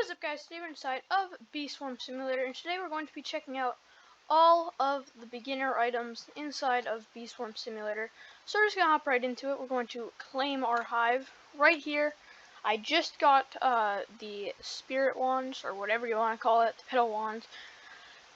What is up, guys? Today we're inside of Bee Swarm Simulator, and today we're going to be checking out all of the beginner items inside of Bee Swarm Simulator. So we're just going to hop right into it. We're going to claim our hive right here. I just got the spirit wands, or whatever you want to call it, the petal wands.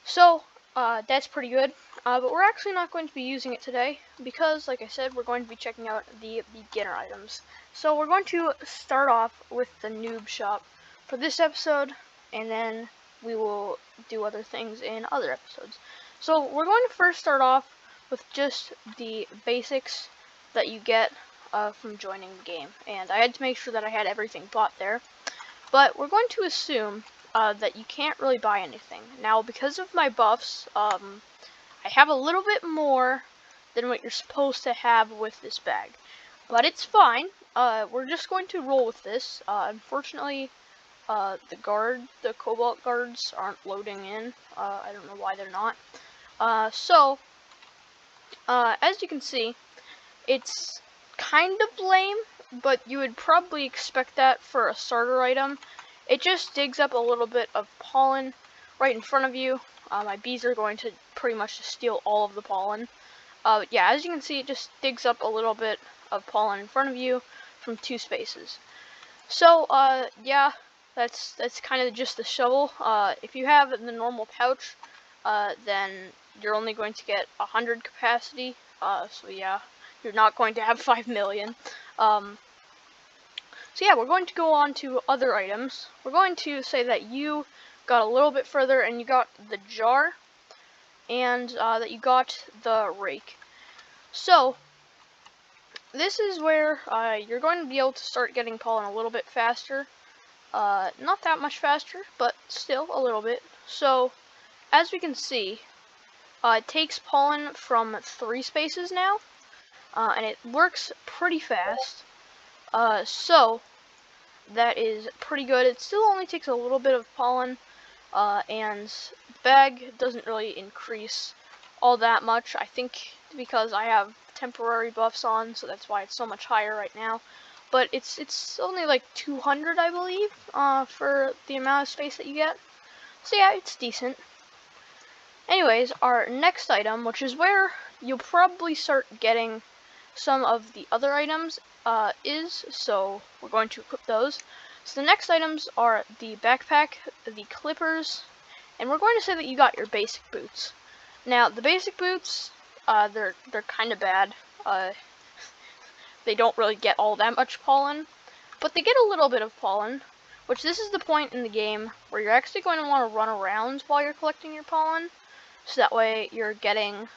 So that's pretty good, but we're actually not going to be using it today because, like I said, we're going to be checking out the beginner items. So we're going to start off with the Noob Shop for this episode, and then we will do other things in other episodes. So we're going to first start off with just the basics that you get from joining the game, and I had to make sure that I had everything bought there. But we're going to assume that you can't really buy anything. Now, because of my buffs, I have a little bit more than what you're supposed to have with this bag. But it's fine. We're just going to roll with this. Unfortunately, the cobalt guards aren't loading in. I don't know why they're not. As you can see, it's kind of lame, but you would probably expect that for a starter item. It just digs up a little bit of pollen right in front of you. My bees are going to pretty much just steal all of the pollen. Yeah, as you can see, it just digs up a little bit of pollen in front of you from 2 spaces. So, yeah, that's kind of just the shovel. If you have the normal pouch, then you're only going to get 100 capacity. So yeah, you're not going to have 5 million. So yeah, we're going to go on to other items. We're going to say that you got a little bit further and you got the jar, and that you got the rake. So this is where you're going to be able to start getting pollen a little bit faster. Not that much faster, but still a little bit. So as we can see, it takes pollen from 3 spaces now, and it works pretty fast. So that is pretty good. It still only takes a little bit of pollen, and the bag doesn't really increase all that much. I think because I have temporary buffs on, so that's why it's so much higher right now. But it's only like 200, I believe, for the amount of space that you get. So yeah, it's decent. Anyways, our next item, which is where you'll probably start getting some of the other items, so we're going to equip those. So the next items are the backpack, the clippers, and we're going to say that you got your basic boots. Now, the basic boots, they're kind of bad. They don't really get all that much pollen, but they get a little bit of pollen, which this is the point in the game where you're actually going to want to run around while you're collecting your pollen, so that way you're getting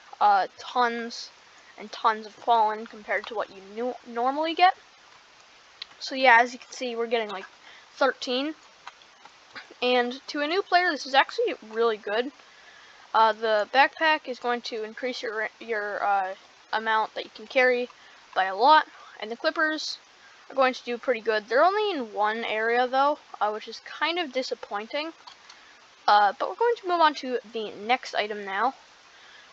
tons and tons of pollen compared to what you normally get. So yeah, as you can see, we're getting like 13, and to a new player, this is actually really good. The backpack is going to increase your amount that you can carry by a lot, and the clippers are going to do pretty good. They're only in one area though, which is kind of disappointing. But we're going to move on to the next item now,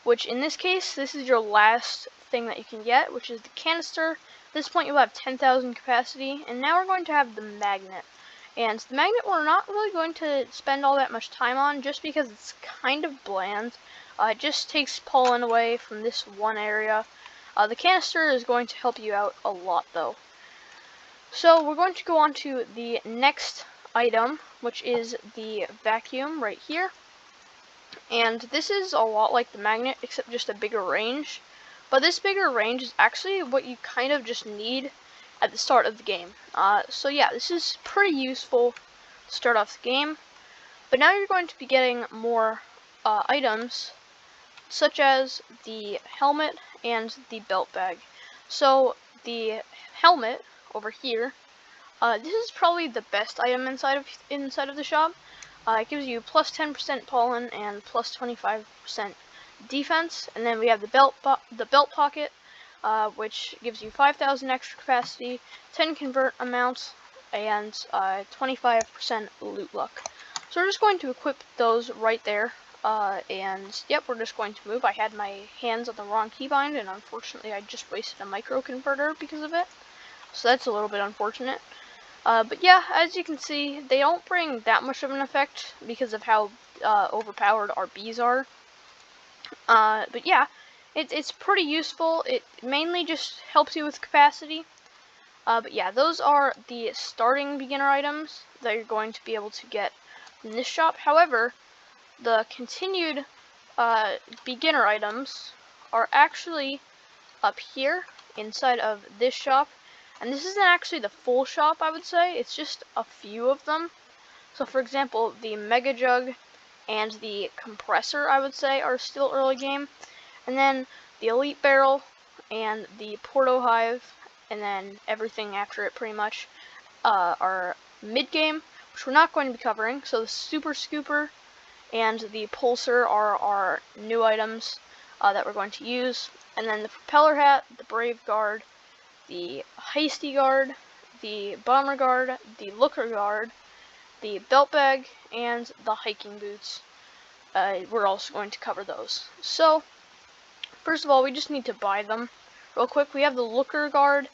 which in this case, this is your last thing that you can get, which is the canister. At this point, you'll have 10,000 capacity, and now we're going to have the magnet. And the magnet we're not really going to spend all that much time on, just because it's kind of bland. It just takes pollen away from this one area. The canister is going to help you out a lot, though. So we're going to go on to the next item, which is the vacuum right here. And this is a lot like the magnet, except just a bigger range. But this bigger range is actually what you kind of just need at the start of the game. So yeah, this is pretty useful to start off the game. But now you're going to be getting more items, such as the helmet and the belt bag. So the helmet over here, this is probably the best item inside of the shop. It gives you plus 10% pollen and plus 25% defense, and then we have the belt pocket, which gives you 5,000 extra capacity, 10 convert amounts, and 25% loot luck. So we're just going to equip those right there, and yep, we're just going to move. I had my hands on the wrong keybind, and unfortunately I just wasted a micro converter because of it, so that's a little bit unfortunate. But yeah, as you can see, they don't bring that much of an effect because of how overpowered our bees are. But yeah, it's pretty useful. It mainly just helps you with capacity. But yeah, those are the starting beginner items that you're going to be able to get in this shop. However, the continued beginner items are actually up here inside of this shop. And this isn't actually the full shop, I would say. It's just a few of them. So for example, the Mega Jug and the Compressor, I would say, are still early game. And then the Elite Barrel and the Porto Hive, and then everything after it pretty much, are mid-game, which we're not going to be covering. So the Super Scooper and the Pulsar are our new items that we're going to use. And then the Propeller Hat, the Brave Guard, the Hasty Guard, the Bomber Guard, the Looker Guard, the Belt Bag, and the Hiking Boots. We're also going to cover those. So, first of all, we just need to buy them real quick. We have the Looker Guard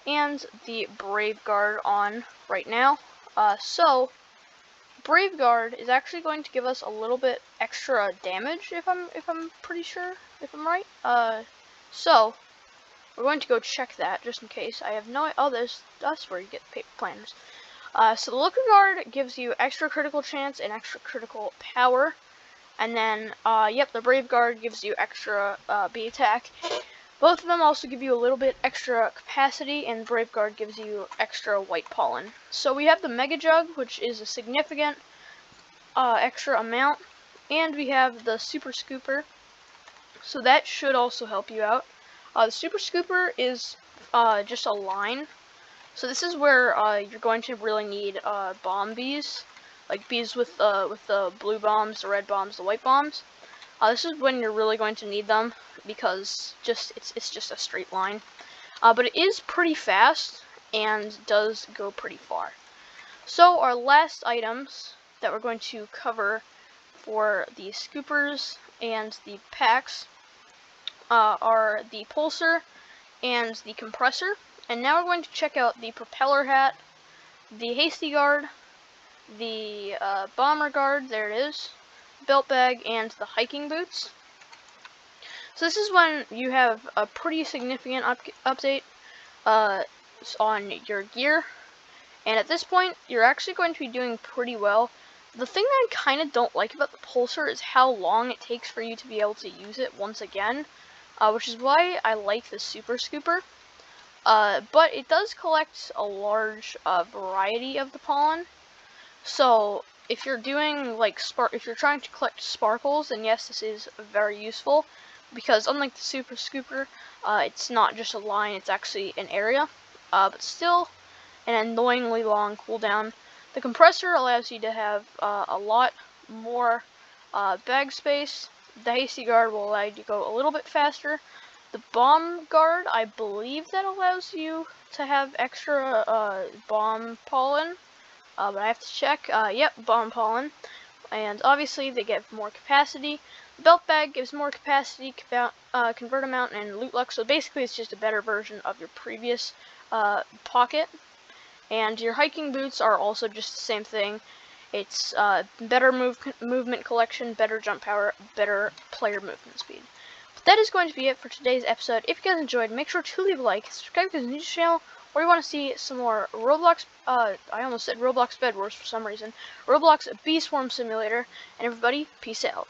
and the Brave Guard on right now. So, Brave Guard is actually going to give us a little bit extra damage, if I'm pretty sure, if I'm right. So we're going to go check that just in case. I have no. Oh, that's where you get paper planners. So the Looker Guard gives you extra critical chance and extra critical power, and then yep, the Brave Guard gives you extra bee attack. Both of them also give you a little bit extra capacity, and Brave Guard gives you extra white pollen. So we have the Mega Jug, which is a significant extra amount, and we have the Super Scooper, so that should also help you out. The Super Scooper is just a line, so this is where you're going to really need bomb bees, like bees with the blue bombs, the red bombs, the white bombs. This is when you're really going to need them, because it's just a straight line. But it is pretty fast and does go pretty far. So our last items that we're going to cover for the scoopers and the packs are the Pulsar and the Compressor. And now we're going to check out the Propeller Hat, the Hasty Guard, the Bomber Guard, there it is, Belt Bag, and the Hiking Boots. So this is when you have a pretty significant update on your gear, and at this point you're actually going to be doing pretty well. The thing that I kind of don't like about the Pulsar is how long it takes for you to be able to use it once again, which is why I like the Super Scooper. But it does collect a large variety of the pollen. So if you're doing like if you're trying to collect sparkles, then yes, this is very useful, because unlike the Super Scooper, it's not just a line, it's actually an area, but still an annoyingly long cooldown. The Compressor allows you to have a lot more bag space. The Hasty Guard will allow you to go a little bit faster. The Bomb Guard, I believe that allows you to have extra bomb pollen, but I have to check. Yep, bomb pollen. And obviously they get more capacity. The Belt Bag gives more capacity, convert amount, and loot luck. So basically it's just a better version of your previous pocket. And your Hiking Boots are also just the same thing. It's better movement collection, better jump power, better player movement speed. But that is going to be it for today's episode. If you guys enjoyed, make sure to leave a like, subscribe if you guys are new to the channel, or you want to see some more Roblox, I almost said Roblox Bed Wars for some reason, Roblox Bee Swarm Simulator, and everybody, peace out.